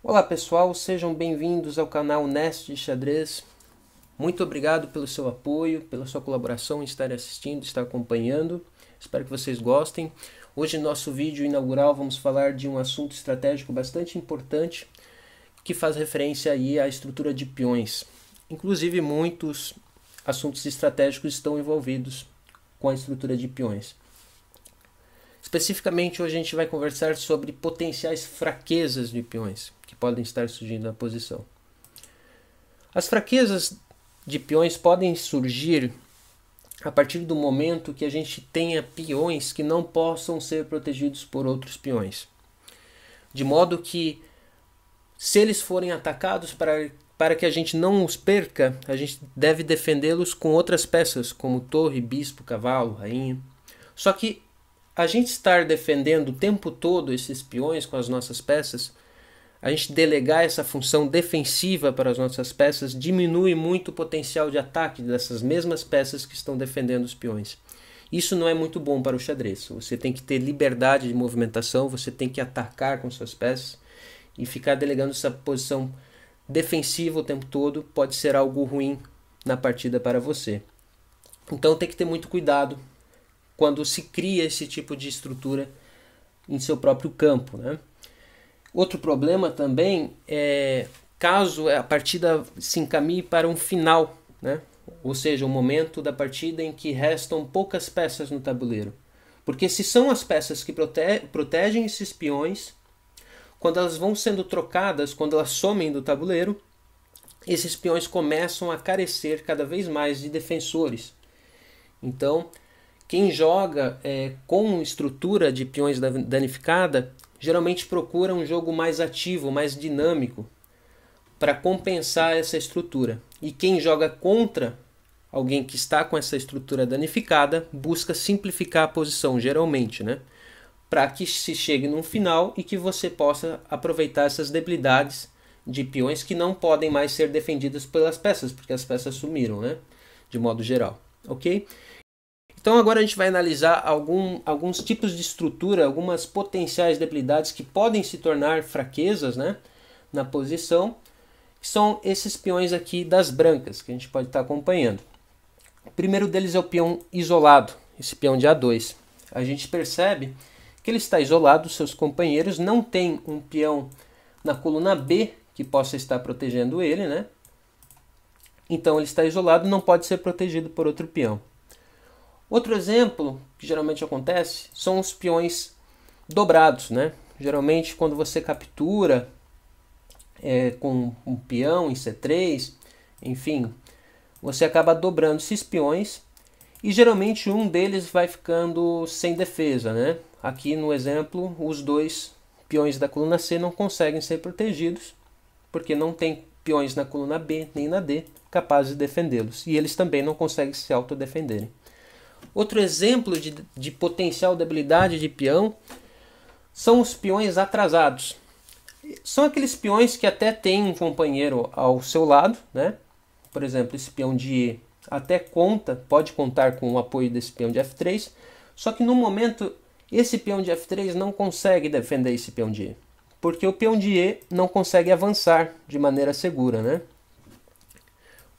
Olá pessoal, sejam bem-vindos ao canal Nest de Xadrez. Muito obrigado pelo seu apoio, pela sua colaboração em estar assistindo, estar acompanhando. Espero que vocês gostem. Hoje no nosso vídeo inaugural vamos falar de um assunto estratégico bastante importante que faz referência aí à estrutura de peões. Inclusive muitos assuntos estratégicos estão envolvidos com a estrutura de peões. Especificamente hoje a gente vai conversar sobre potenciais fraquezas de peões que podem estar surgindo na posição. As fraquezas de peões podem surgir a partir do momento que a gente tenha peões que não possam ser protegidos por outros peões. De modo que, se eles forem atacados, para que a gente não os perca, a gente deve defendê-los com outras peças, como torre, bispo, cavalo, rainha. Só que a gente estar defendendo o tempo todo esses peões com as nossas peças, a gente delegar essa função defensiva para as nossas peças, diminui muito o potencial de ataque dessas mesmas peças que estão defendendo os peões. Isso não é muito bom para o xadrez. Você tem que ter liberdade de movimentação, você tem que atacar com suas peças, e ficar delegando essa posição defensiva o tempo todo pode ser algo ruim na partida para você. Então tem que ter muito cuidado quando se cria esse tipo de estrutura em seu próprio campo, né? Outro problema também é caso a partida se encaminhe para um final, né? Ou seja, o momento da partida em que restam poucas peças no tabuleiro. Porque se são as peças que protegem esses peões, quando elas vão sendo trocadas, quando elas somem do tabuleiro, esses peões começam a carecer cada vez mais de defensores. Então, quem joga com estrutura de peões danificada geralmente procura um jogo mais ativo, mais dinâmico, para compensar essa estrutura. E quem joga contra alguém que está com essa estrutura danificada busca simplificar a posição, geralmente, né? Para que se chegue num final e que você possa aproveitar essas debilidades de peões que não podem mais ser defendidas pelas peças, porque as peças sumiram, né? De modo geral, ok? Então agora a gente vai analisar alguns tipos de estrutura, algumas potenciais debilidades que podem se tornar fraquezas, né, na posição, que são esses peões aqui das brancas, que a gente pode estar acompanhando. O primeiro deles é o peão isolado, esse peão de A2. A gente percebe que ele está isolado, seus companheiros não tem um peão na coluna B que possa estar protegendo ele, né? Então ele está isolado, não pode ser protegido por outro peão. Outro exemplo que geralmente acontece são os peões dobrados, né? Geralmente quando você captura com um peão em C3, enfim, você acaba dobrando esses peões e geralmente um deles vai ficando sem defesa, né? Aqui no exemplo, os dois peões da coluna C não conseguem ser protegidos porque não tem peões na coluna B nem na D capazes de defendê-los, e eles também não conseguem se autodefenderem. Outro exemplo de potencial debilidade de peão são os peões atrasados. São aqueles peões que até têm um companheiro ao seu lado, né? Por exemplo, esse peão de E até pode contar com o apoio desse peão de F3, só que no momento esse peão de F3 não consegue defender esse peão de E, porque o peão de E não consegue avançar de maneira segura, né?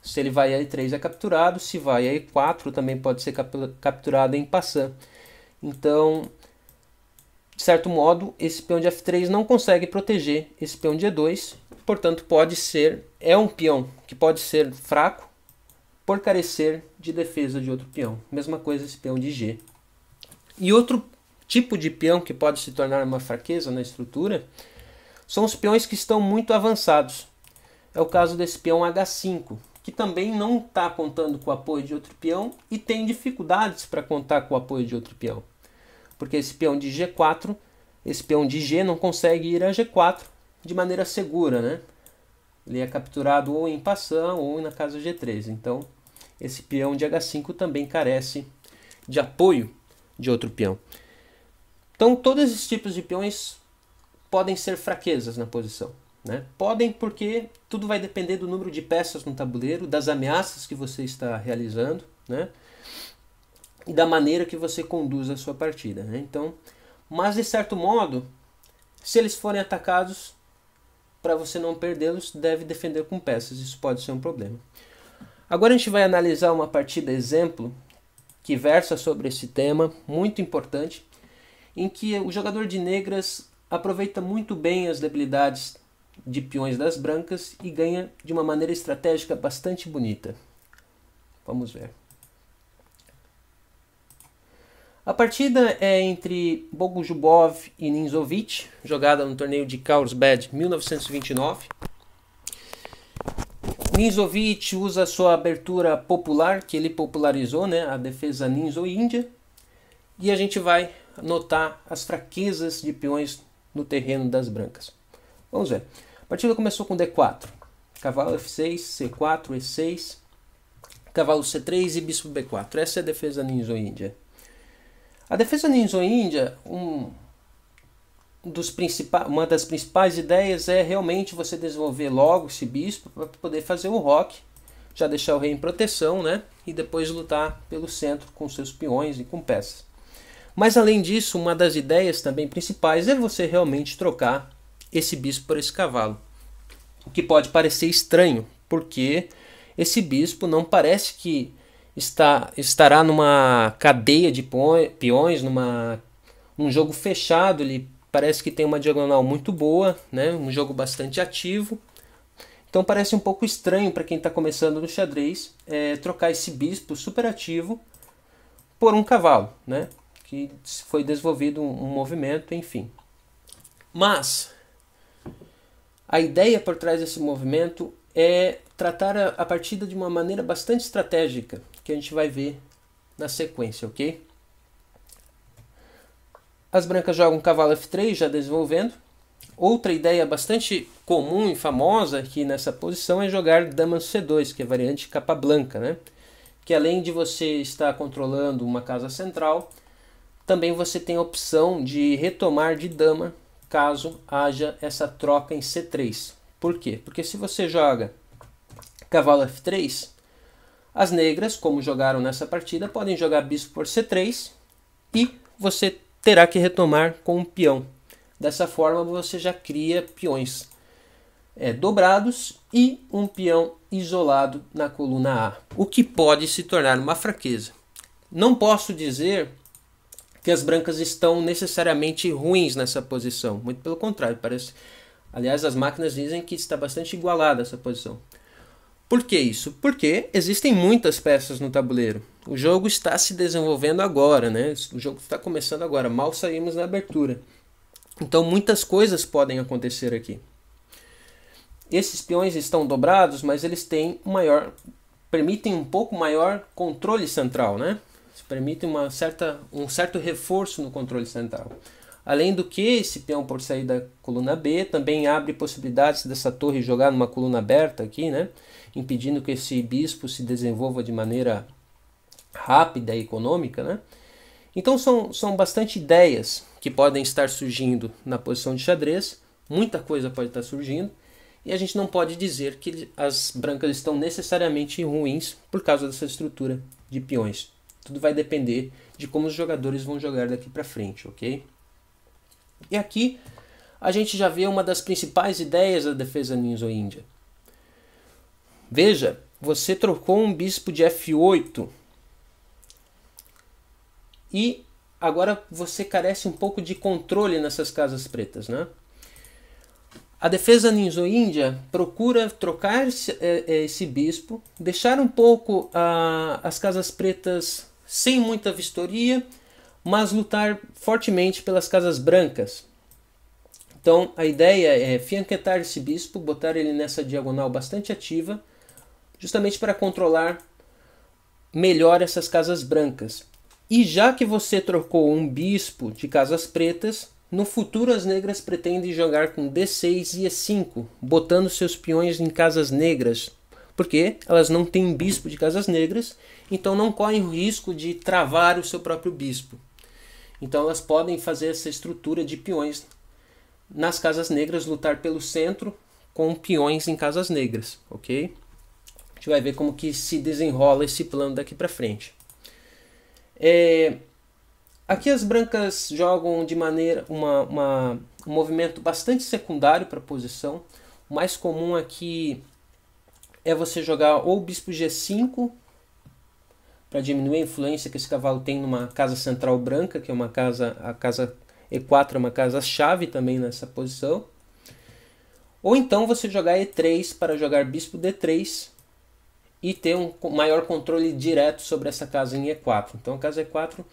Se ele vai a E3 é capturado, se vai a E4 também pode ser capturado em passant. Então, de certo modo, esse peão de F3 não consegue proteger esse peão de E2, portanto é um peão que pode ser fraco por carecer de defesa de outro peão. Mesma coisa esse peão de G. E outro tipo de peão que pode se tornar uma fraqueza na estrutura são os peões que estão muito avançados. É o caso desse peão H5, que também não está contando com o apoio de outro peão e tem dificuldades para contar com o apoio de outro peão. Porque esse peão de G4, esse peão de G não consegue ir a G4 de maneira segura, né? Ele é capturado ou em passant ou na casa G3. Então, esse peão de H5 também carece de apoio de outro peão. Então, todos esses tipos de peões podem ser fraquezas na posição, né? Podem, porque tudo vai depender do número de peças no tabuleiro, das ameaças que você está realizando, né? E da maneira que você conduz a sua partida, né? Então, mas de certo modo, se eles forem atacados, para você não perdê-los, deve defender com peças. Isso pode ser um problema. Agora a gente vai analisar uma partida exemplo que versa sobre esse tema, muito importante, em que o jogador de negras aproveita muito bem as debilidades de peões das brancas e ganha de uma maneira estratégica bastante bonita. Vamos ver. A partida é entre Bogusubov e Ninzovic, jogada no torneio de Carlsbad 1929. Ninzovic usa a sua abertura popular, que ele popularizou, né, a defesa Ninzo-Índia, e a gente vai notar as fraquezas de peões no terreno das brancas. Vamos ver. A partida começou com D4, cavalo F6, C4, E6, cavalo C3 e bispo B4. Essa é a defesa Ninzo-Índia. A defesa Ninzo-Índia, uma das principais ideias é realmente você desenvolver logo esse bispo para poder fazer o roque, já deixar o rei em proteção, né? E depois lutar pelo centro com seus peões e com peças. Mas além disso, uma das ideias também principais é você realmente trocar esse bispo por esse cavalo. O que pode parecer estranho, porque esse bispo não parece que estará numa cadeia de peões, num jogo fechado. Ele parece que tem uma diagonal muito boa, né? Um jogo bastante ativo. Então parece um pouco estranho para quem está começando no xadrez trocar esse bispo super ativo por um cavalo, né? Que foi desenvolvido um movimento, enfim. Mas a ideia por trás desse movimento é tratar a partida de uma maneira bastante estratégica, que a gente vai ver na sequência, ok? As brancas jogam cavalo F3, já desenvolvendo. Outra ideia bastante comum e famosa aqui nessa posição é jogar dama C2, que é a variante Capablanca, né? Que além de você estar controlando uma casa central, também você tem a opção de retomar de dama caso haja essa troca em C3. Por quê? Porque se você joga cavalo F3, as negras, como jogaram nessa partida, podem jogar bispo por C3 e você terá que retomar com um peão. Dessa forma você já cria peões dobrados e um peão isolado na coluna A, o que pode se tornar uma fraqueza. Não posso dizer que as brancas estão necessariamente ruins nessa posição, muito pelo contrário, parece. Aliás, as máquinas dizem que está bastante igualada essa posição. Por que isso? Porque existem muitas peças no tabuleiro. O jogo está se desenvolvendo agora, né? O jogo está começando agora, mal saímos na abertura. Então muitas coisas podem acontecer aqui. Esses peões estão dobrados, mas eles têm permitem um pouco maior controle central, né? Permitem um certo reforço no controle central. Além do que, esse peão por sair da coluna B também abre possibilidades dessa torre jogar numa coluna aberta aqui, né? Impedindo que esse bispo se desenvolva de maneira rápida e econômica, né? Então são bastante ideias que podem estar surgindo na posição de xadrez, muita coisa pode estar surgindo, e a gente não pode dizer que as brancas estão necessariamente ruins por causa dessa estrutura de peões. Tudo vai depender de como os jogadores vão jogar daqui para frente, ok? E aqui a gente já vê uma das principais ideias da defesa Ninzo-Índia. Veja, você trocou um bispo de F8 e agora você carece um pouco de controle nessas casas pretas, né? A defesa Ninzo-Índia procura trocar esse bispo, deixar um pouco as casas pretas sem muita vistoria, mas lutar fortemente pelas casas brancas. Então a ideia é fianquetar esse bispo, botar ele nessa diagonal bastante ativa, justamente para controlar melhor essas casas brancas. E já que você trocou um bispo de casas pretas, no futuro as negras pretendem jogar com D6 e E5, botando seus peões em casas negras, porque elas não têm bispo de casas negras, então não correm o risco de travar o seu próprio bispo. Então elas podem fazer essa estrutura de peões nas casas negras, lutar pelo centro com peões em casas negras, ok? A gente vai ver como que se desenrola esse plano daqui para frente. Aqui as brancas jogam de maneira um movimento bastante secundário para a posição. o mais comum aqui é você jogar ou o bispo G5 para diminuir a influência que esse cavalo tem numa casa central branca, que é uma casa, a casa E4 é uma casa-chave também nessa posição. Ou então você jogar E3 para jogar bispo D3 e ter um maior controle direto sobre essa casa em E4. Então a casa E4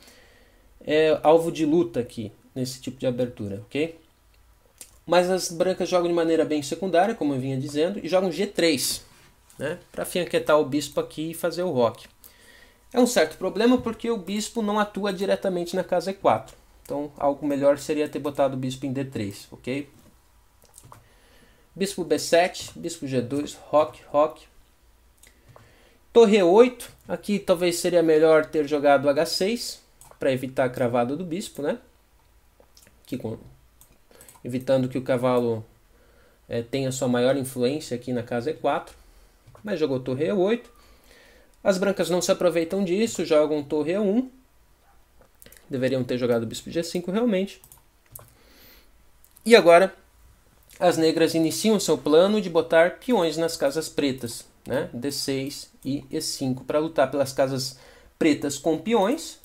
é alvo de luta aqui, nesse tipo de abertura, ok? Mas as brancas jogam de maneira bem secundária, como eu vinha dizendo, e jogam G3, né? Para fianquetar o bispo aqui e fazer o roque. É um certo problema porque o bispo não atua diretamente na casa E4. Então algo melhor seria ter botado o bispo em D3, ok? Bispo B7, bispo G2, roque, roque. Torre E8, aqui talvez seria melhor ter jogado H6, para evitar a cravada do bispo, né? Aqui, evitando que o cavalo tenha sua maior influência aqui na casa E4. Mas jogou torre E8. As brancas não se aproveitam disso, jogam torre E1. Deveriam ter jogado bispo G5 realmente. E agora as negras iniciam seu plano de botar peões nas casas pretas, né? D6 e E5, para lutar pelas casas pretas com peões,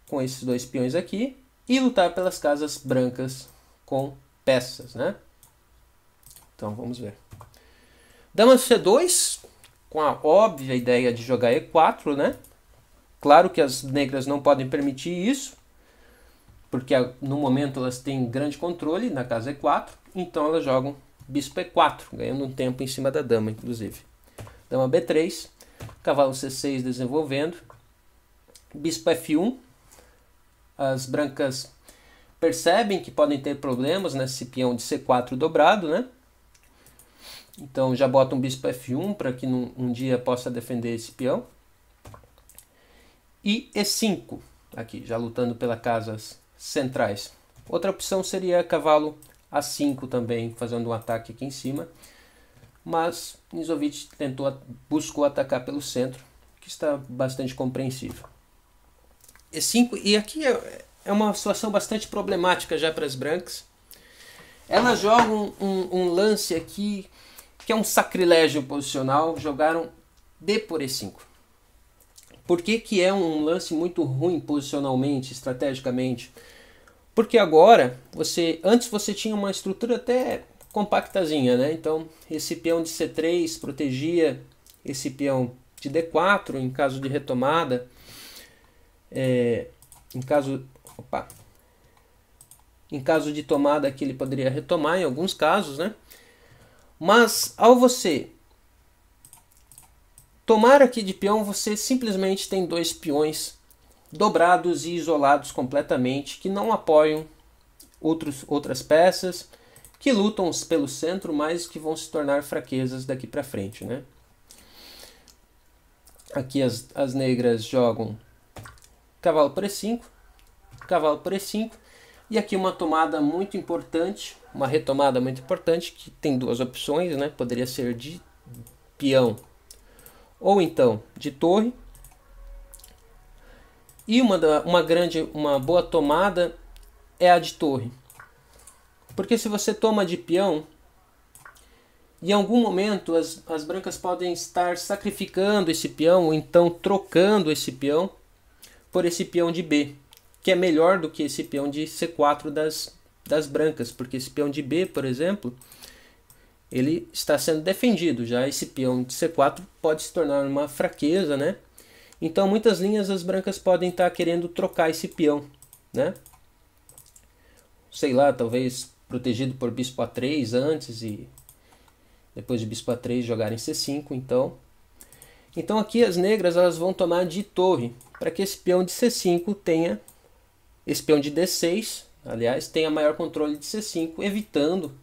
com esses dois peões aqui, e lutar pelas casas brancas com peças, né? Então vamos ver. Dama C2, com a óbvia ideia de jogar E4, né? Claro que as negras não podem permitir isso, porque no momento elas têm grande controle na casa E4, então elas jogam bispo E4, ganhando um tempo em cima da dama, inclusive. Dama B3, cavalo C6 desenvolvendo, bispo F1, as brancas percebem que podem ter problemas nesse peão de C4 dobrado, né? Então já botam bispo F1 para que um dia possa defender esse peão. E E5, aqui já lutando pelas casas centrais. Outra opção seria cavalo A5 também, fazendo um ataque aqui em cima. Mas Nizovic buscou atacar pelo centro, que está bastante compreensível. E5, e aqui é uma situação bastante problemática já para as brancas. Elas jogam um lance aqui que é um sacrilégio posicional, jogaram D por E5. Por que é um lance muito ruim posicionalmente, estrategicamente? Porque agora, antes você tinha uma estrutura até compactazinha, né? Então esse peão de C3 protegia esse peão de D4 em caso de retomada. Em caso de tomada aqui ele poderia retomar em alguns casos, né? Mas ao você tomar aqui de peão, você simplesmente tem dois peões dobrados e isolados completamente, que não apoiam outras peças, que lutam pelo centro, mas que vão se tornar fraquezas daqui para frente, né? Aqui as negras jogam cavalo por E5, cavalo por E5, e aqui uma tomada muito importante, uma retomada muito importante, que tem duas opções, né? Poderia ser de peão ou então de torre. E uma boa tomada é a de torre. Porque se você toma de peão, em algum momento as brancas podem estar sacrificando esse peão, ou então trocando esse peão por esse peão de B, que é melhor do que esse peão de C4 das brancas, porque esse peão de B, por exemplo, ele está sendo defendido. Já esse peão de C4 pode se tornar uma fraqueza, né? Então, muitas linhas as brancas podem estar querendo trocar esse peão, né? Sei lá, talvez protegido por bispo A3 antes e depois de bispo A3 jogarem C5, Então aqui as negras elas vão tomar de torre, para que esse peão de C5 tenha, esse peão de D6, aliás, tenha maior controle de C5, evitando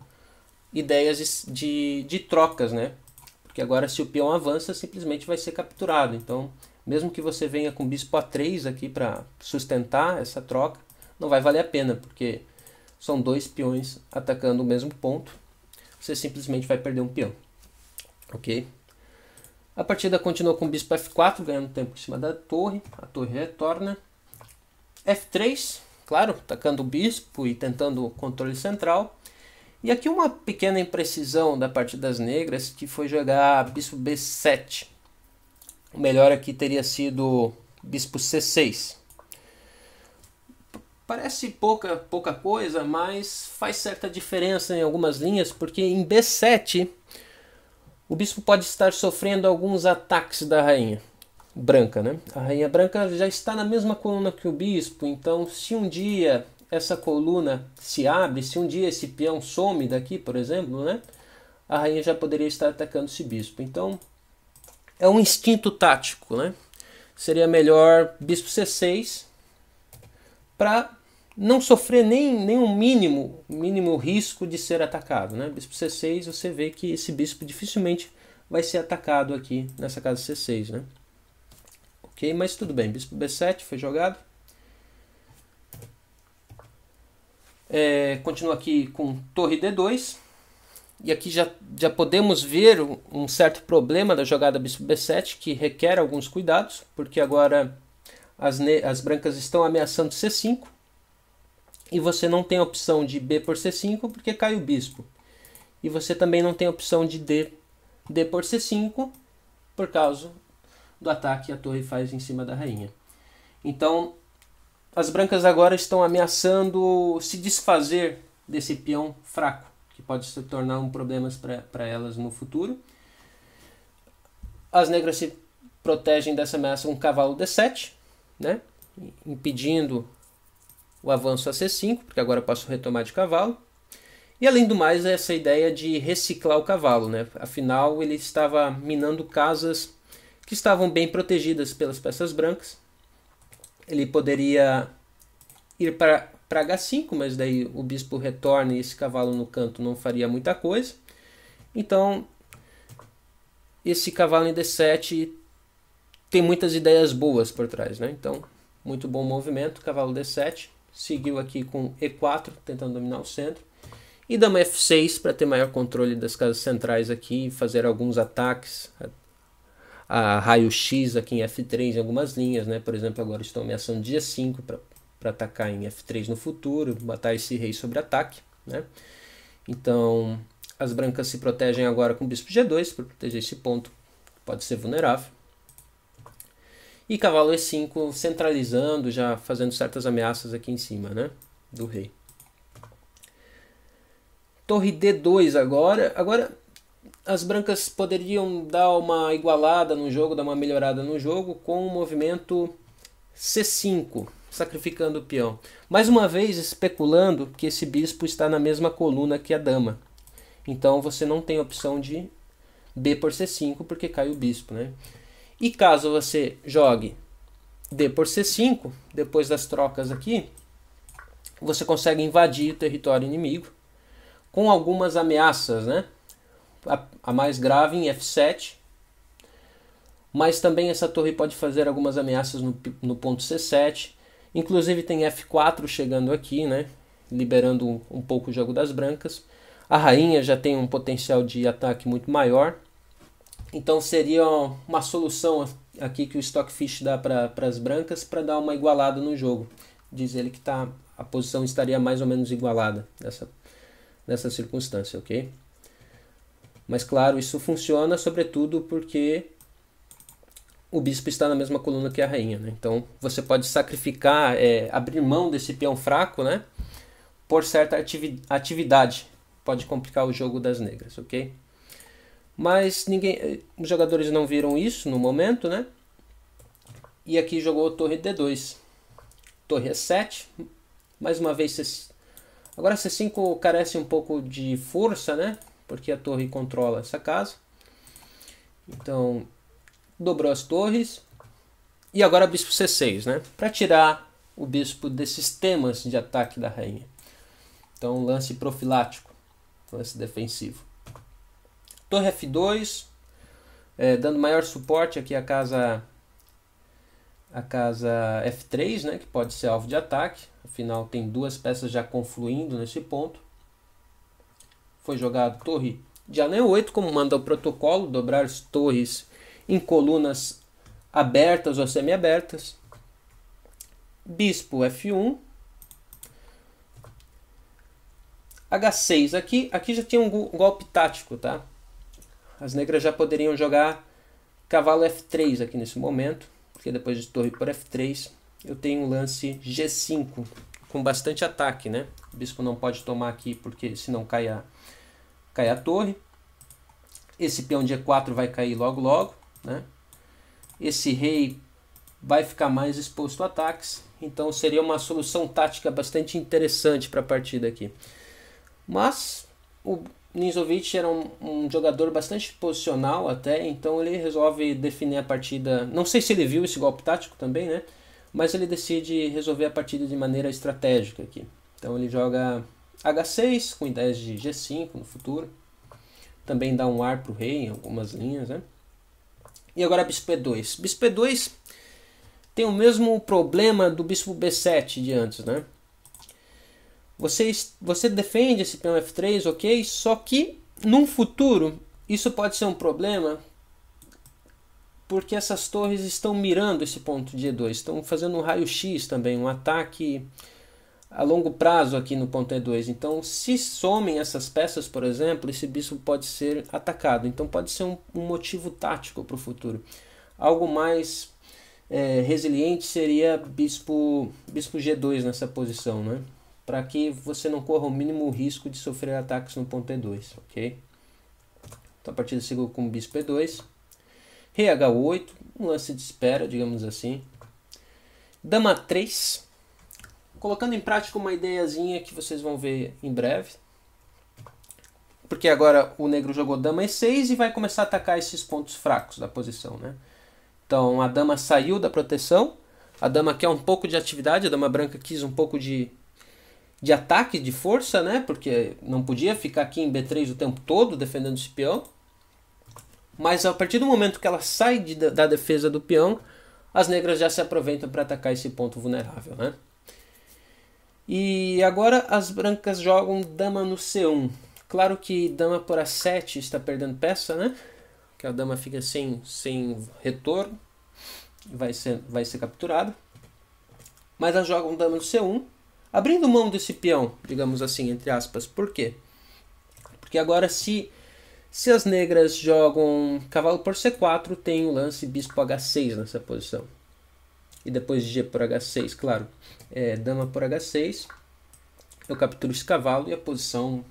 ideias de trocas, né? Porque agora se o peão avança, simplesmente vai ser capturado. Então, mesmo que você venha com bispo A3 aqui para sustentar essa troca, não vai valer a pena, porque são dois peões atacando o mesmo ponto. Você simplesmente vai perder um peão. Ok? A partida continua com bispo F4, ganhando tempo em cima da torre. A torre retorna. F3, claro, atacando o bispo e tentando o controle central. E aqui uma pequena imprecisão da parte das negras, que foi jogar bispo B7. O melhor aqui teria sido bispo C6. Parece pouca coisa, mas faz certa diferença em algumas linhas, porque em B7 o bispo pode estar sofrendo alguns ataques da rainha branca, né? A rainha branca já está na mesma coluna que o bispo, então se um dia essa coluna se abre, se um dia esse peão some daqui, por exemplo, né? A rainha já poderia estar atacando esse bispo. Então é um instinto tático, né? Seria melhor bispo C6 para não sofrer nenhum mínimo risco de ser atacado, né? Bispo C6, você vê que esse bispo dificilmente vai ser atacado aqui nessa casa C6, né? Ok, mas tudo bem. Bispo B7 foi jogado. Continua aqui com torre D2. E aqui já podemos ver um certo problema da jogada bispo B7, que requer alguns cuidados, porque agora as brancas estão ameaçando C5. E você não tem a opção de B por C5 porque cai o bispo. E você também não tem a opção de D por C5 por causa do ataque que a torre faz em cima da rainha. Então, as brancas agora estão ameaçando se desfazer desse peão fraco, que pode se tornar um problema para elas no futuro. As negras se protegem dessa ameaça com cavalo D7, né? Impedindo o avanço a C5, porque agora eu posso retomar de cavalo. E além do mais, essa ideia de reciclar o cavalo, né? Afinal, ele estava minando casas que estavam bem protegidas pelas peças brancas. Ele poderia ir para H5, mas daí o bispo retorna e esse cavalo no canto não faria muita coisa. Então, esse cavalo em D7 tem muitas ideias boas por trás, né? Então, muito bom movimento, cavalo D7. Seguiu aqui com E4, tentando dominar o centro. E dama F6 para ter maior controle das casas centrais aqui e fazer alguns ataques a raio-x aqui em F3 em algumas linhas, né? Por exemplo, agora estou ameaçando dia 5 para atacar em F3 no futuro, matar esse rei sobre ataque, né? Então, as brancas se protegem agora com bispo G2 para proteger esse ponto que pode ser vulnerável. E cavalo E5 centralizando, já fazendo certas ameaças aqui em cima, né, do rei. Torre D2 agora. Agora as brancas poderiam dar uma igualada no jogo, dar uma melhorada no jogo com o movimento C5, sacrificando o peão. Mais uma vez especulando que esse bispo está na mesma coluna que a dama. Então você não tem opção de B por C5 porque cai o bispo, né? E caso você jogue D por C5, depois das trocas aqui, você consegue invadir o território inimigo com algumas ameaças, né? A mais grave em F7, mas também essa torre pode fazer algumas ameaças no ponto C7. Inclusive tem F4 chegando aqui, né? Liberando um pouco o jogo das brancas. A rainha já tem um potencial de ataque muito maior. Então seria uma solução aqui que o Stockfish dá para as brancas para dar uma igualada no jogo. Diz ele que a posição estaria mais ou menos igualada nessa circunstância, ok? Mas claro, isso funciona sobretudo porque o bispo está na mesma coluna que a rainha, né? Então você pode sacrificar, abrir mão desse peão fraco, né? Por certa atividade. Pode complicar o jogo das negras, ok? Mas os jogadores não viram isso no momento, né? E aqui jogou torre D2. Torre E7. Mais uma vez, agora C5 carece um pouco de força, né? Porque a torre controla essa casa. Então, dobrou as torres. E agora bispo C6, né? Para tirar o bispo desses temas de ataque da rainha. Então, lance profilático. Lance defensivo. Torre F2, dando maior suporte aqui à casa F3, né, que pode ser alvo de ataque. Afinal, tem duas peças já confluindo nesse ponto. Foi jogado torre de anel 8, como manda o protocolo, dobrar as torres em colunas abertas ou semi-abertas. Bispo F1. H6. Aqui já tinha um golpe tático, tá? As negras já poderiam jogar cavalo F3 aqui nesse momento, porque depois de torre por F3 eu tenho um lance G5 com bastante ataque, né? O bispo não pode tomar aqui porque senão cai a torre. Esse peão de E4 vai cair logo logo, né? Esse rei vai ficar mais exposto a ataques, então seria uma solução tática bastante interessante para a partida aqui. Mas o Ninzovic era um jogador bastante posicional até, então ele resolve definir a partida. Não sei se ele viu esse golpe tático também, né? Mas ele decide resolver a partida de maneira estratégica aqui. Então ele joga H6 com ideias de G5 no futuro. Também dá um ar para o rei em algumas linhas, né? E agora bispo E2. Bispo E2 tem o mesmo problema do bispo B7 de antes, né? Você defende esse peão F3, ok? Só que num futuro isso pode ser um problema porque essas torres estão mirando esse ponto de E2, estão fazendo um raio-x também, um ataque a longo prazo aqui no ponto E2. Então, se somem essas peças, por exemplo, esse bispo pode ser atacado. Então, pode ser um motivo tático para o futuro. Algo mais resiliente seria bispo G2 nessa posição, né? Para que você não corra o mínimo risco de sofrer ataques no ponto E2, ok? Então, a partida seguiu com bispo E2. Rei H8, um lance de espera, digamos assim. Dama 3, colocando em prática uma ideiazinha que vocês vão ver em breve. Porque agora o negro jogou Dama E6 e vai começar a atacar esses pontos fracos da posição, né? Então a dama saiu da proteção, a dama quer um pouco de atividade, a dama branca quis um pouco de ataque, de força, né? Porque não podia ficar aqui em B3 o tempo todo defendendo esse peão. Mas a partir do momento que ela sai da defesa do peão, as negras já se aproveitam para atacar esse ponto vulnerável, né? E agora as brancas jogam dama no C1. Claro que dama por A7 está perdendo peça, né? Que a dama fica sem retorno, vai ser capturada. Mas elas jogam dama no C1, abrindo mão desse peão, digamos assim, entre aspas. Por quê? Porque agora se as negras jogam cavalo por C4, tem o lance bispo H6 nessa posição. E depois G por H6, claro. Dama por H6. Eu capturo esse cavalo e a posição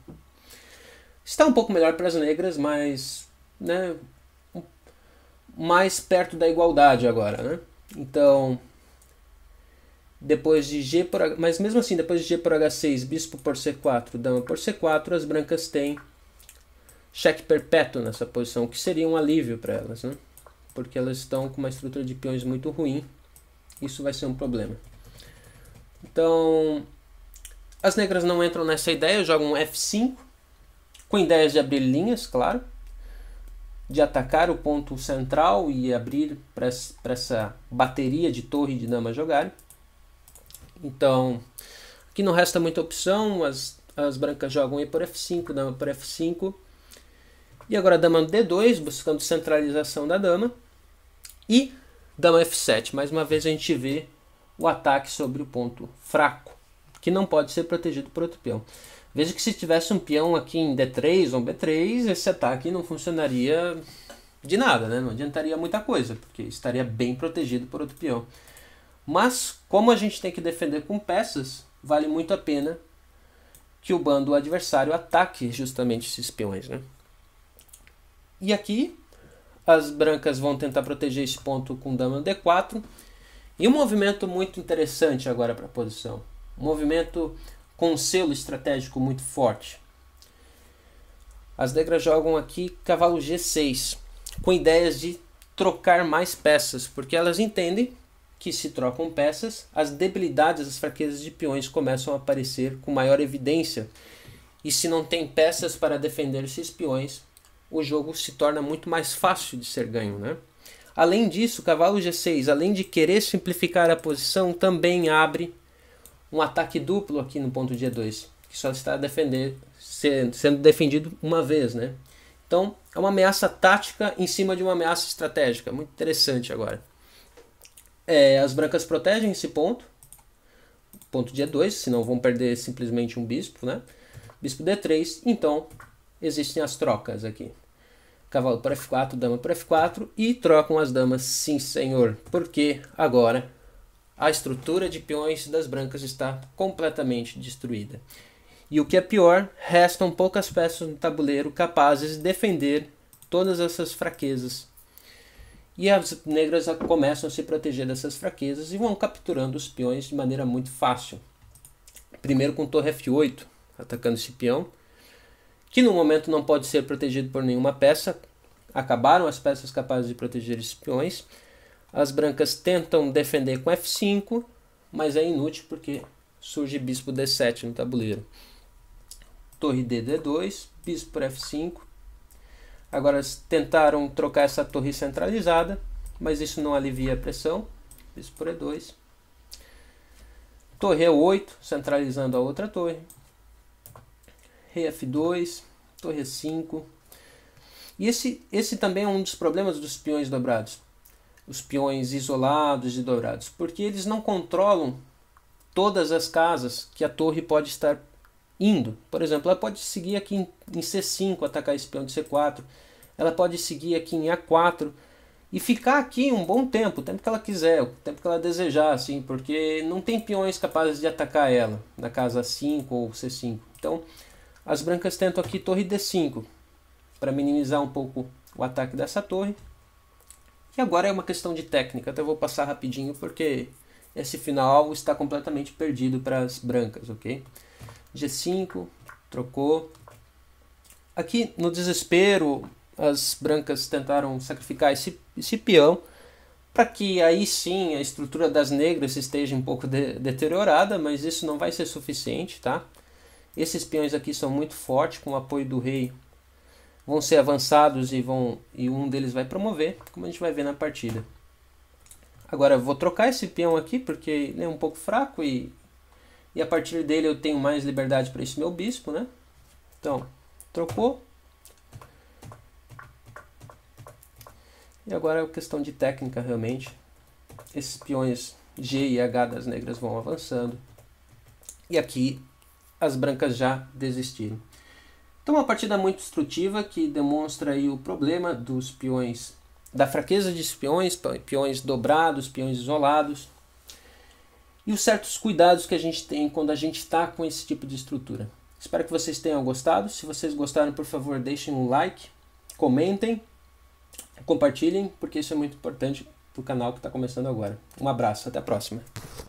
está um pouco melhor para as negras, mas né, mais perto da igualdade agora, né? Então, depois de G por H, mas mesmo assim, depois de G por H6, bispo por C4, dama por C4, as brancas têm cheque perpétuo nessa posição, o que seria um alívio para elas, né? Porque elas estão com uma estrutura de peões muito ruim. Isso vai ser um problema. Então, as negras não entram nessa ideia, jogam F5, com ideias de abrir linhas, claro, de atacar o ponto central e abrir para essa bateria de torre e de dama jogarem. Então, aqui não resta muita opção, as brancas jogam E por F5, dama por F5, e agora dama no D2, buscando centralização da dama, e dama F7. Mais uma vez a gente vê o ataque sobre o ponto fraco, que não pode ser protegido por outro peão. Veja que se tivesse um peão aqui em D3 ou B3, esse ataque não funcionaria de nada, né? Não adiantaria muita coisa, porque estaria bem protegido por outro peão. Mas, como a gente tem que defender com peças, vale muito a pena que o bando adversário ataque justamente esses peões, né? E aqui, as brancas vão tentar proteger esse ponto com dama no D4. E um movimento muito interessante agora para a posição. Um movimento com um selo estratégico muito forte. As negras jogam aqui cavalo G6, com ideias de trocar mais peças, porque elas entendem que se trocam peças, as debilidades, as fraquezas de peões começam a aparecer com maior evidência. E se não tem peças para defender esses peões, o jogo se torna muito mais fácil de ser ganho, né? Além disso, o cavalo G6, além de querer simplificar a posição, também abre um ataque duplo aqui no ponto G2, que só está sendo defendido uma vez, né? Então, é uma ameaça tática em cima de uma ameaça estratégica. Muito interessante agora. As brancas protegem esse ponto G2, senão vão perder simplesmente um bispo, né? bispo D3, então existem as trocas aqui. Cavalo para F4, dama para F4 e trocam as damas, sim senhor, porque agora a estrutura de peões das brancas está completamente destruída. E o que é pior, restam poucas peças no tabuleiro capazes de defender todas essas fraquezas. E as negras começam a se proteger dessas fraquezas e vão capturando os peões de maneira muito fácil. Primeiro com torre F8, atacando esse peão, que no momento não pode ser protegido por nenhuma peça. Acabaram as peças capazes de proteger esses peões. As brancas tentam defender com F5, mas é inútil porque surge bispo D7 no tabuleiro. Torre D, D2, bispo por F5. Agora tentaram trocar essa torre centralizada, mas isso não alivia a pressão. Bispo por E2. Torre E8, centralizando a outra torre. Rei F2, torre E5. E esse também é um dos problemas dos peões dobrados. Os peões isolados e dobrados. Porque eles não controlam todas as casas que a torre pode estar indo. Por exemplo, ela pode seguir aqui em C5, atacar esse peão de C4. Ela pode seguir aqui em A4 e ficar aqui um bom tempo, o tempo que ela quiser, o tempo que ela desejar, assim, porque não tem peões capazes de atacar ela na casa 5 ou C5. Então, as brancas tentam aqui torre D5 para minimizar um pouco o ataque dessa torre. E agora é uma questão de técnica, até vou passar rapidinho porque esse final está completamente perdido para as brancas, ok? G5, trocou. Aqui no desespero as brancas tentaram sacrificar esse peão para que aí sim a estrutura das negras esteja um pouco deteriorada, mas isso não vai ser suficiente, tá? Esses peões aqui são muito fortes, com o apoio do rei vão ser avançados e um deles vai promover, como a gente vai ver na partida. Agora eu vou trocar esse peão aqui porque ele é um pouco fraco e a partir dele eu tenho mais liberdade para esse meu bispo, né? Então, trocou. E agora é questão de técnica realmente. Esses peões G e H das negras vão avançando. E aqui as brancas já desistiram. Então uma partida muito instrutiva que demonstra aí o problema dos peões, da fraqueza de peões, peões dobrados, peões isolados. E os certos cuidados que a gente tem quando a gente está com esse tipo de estrutura. Espero que vocês tenham gostado. Se vocês gostaram, por favor, deixem um like, comentem, compartilhem, porque isso é muito importante para o canal que está começando agora. Um abraço, até a próxima.